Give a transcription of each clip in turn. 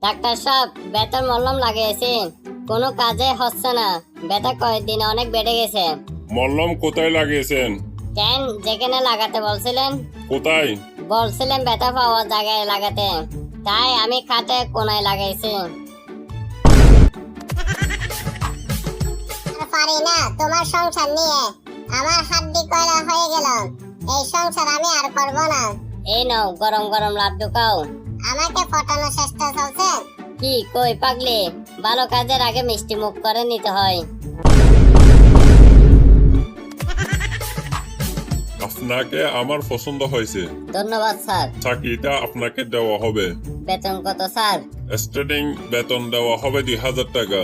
Doctor সাহেব, ব্যথার মলম লাগিয়েছি, কোনো কাজে হচ্ছে না। ব্যথা কয়েকদিন অনেক বেড়ে গেছে। মলম কোথায় লাগিয়েছেন? কেন, যেখানে লাগাতে বলছিলেন? কোথায়? বলছিলেন ব্যথা পাওয়ার জায়গায় লাগাতে, তাই আমি খাটে কোনায় লাগাইছি। পারি না তোমার সংসার নিয়ে, আমার হাড্ডি কয়লা হয়ে গেল। এই সংসার আমি আর করব না। এই নাও গরম গরম লাড্ডু খাও। আমাকে পটানোর চেষ্টা চলছে। কি কই পাগলি, ভালো কাজের আগে মিষ্টি মুখ করে নিতে হয়। আপনাকে আমার পছন্দ হয়েছে। ধন্যবাদ স্যার। চাকরিটা আপনাকে দেওয়া হবে। বেতন কত স্যার? স্টার্টিং বেতন দেওয়া হবে 2000 টাকা।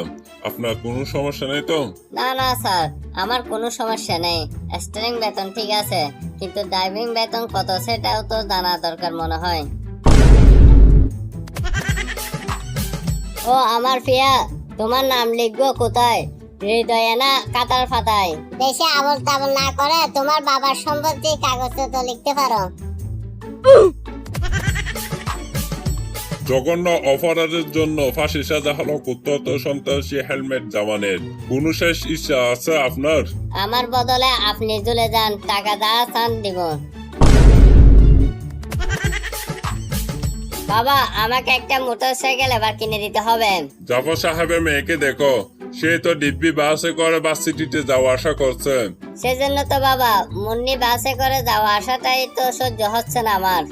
আপনার কোনো সমস্যা নেই তো? না না স্যার, আমার কোনো সমস্যা নেই। স্টারিং বেতন ঠিক আছে, কিন্তু ড্রাইভিং বেতন কত সেটাও তো জানা দরকার মনে হয়। ও আমার ফিয়া, তোমার নাম লিখবো কোথায়? হৃদয়ে না কাতার পাতায়? বেশি আবল তাবল না করে তোমার বাবার সম্পত্তি কাগজে তো লিখতে পারো। জঘন্য অপরাধের জন্য ফাঁসি সাজা হলো কুত্তত সন্ত্রাসী হেলমেট জামানের। কোন শেষ ইচ্ছা আছে আপনার? আমার বদলে আপনি চলে যান, টাকা যা চান দিব। বাবা, আমাকে একটা মোটরসাইকেল এবার কিনে দিতে হবে। জাফর সাহেবের মেয়েকে দেখো, সে তো দিব্যি বাসে করে বাস সিটিতে যাওয়া আসা করছে। সেজন্য তো বাবা, মুন্নি বাসে করে যাওয়া আসাটাই তো সহ্য হচ্ছে না আমার।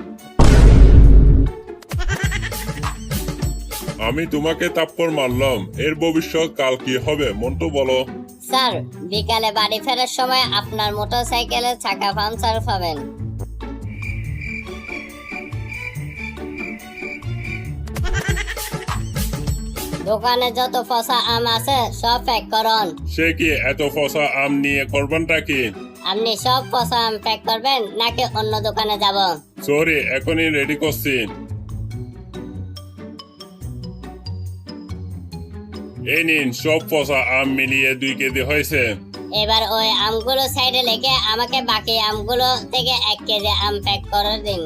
আমি তোমাকে তাপ্পর মারলাম, এর ভবিষ্যৎ কাল কি হবে মন্টু বলো? স্যার, বিকালে বাড়ি ফেরার সময় আপনার মোটরসাইকেলের চাকা পাংচার পাবেন। দোকানে যত পচা আম আছে সব প্যাক করুন। সে কি এত ফসা আম নিয়ে করবানটা কি? আপনি সব পচা আম প্যাক করবেন নাকি অন্য দোকানে যাব? সরি, এখনই রেডি করছি। এই নিন, সব ফসা আম মিলিয়ে 2 কেজি হয়েছে। এবার ওই আমগুলো সাইডে রেখে আমাকে বাকি আমগুলো থেকে 1 কেজি আম প্যাক করে দিন।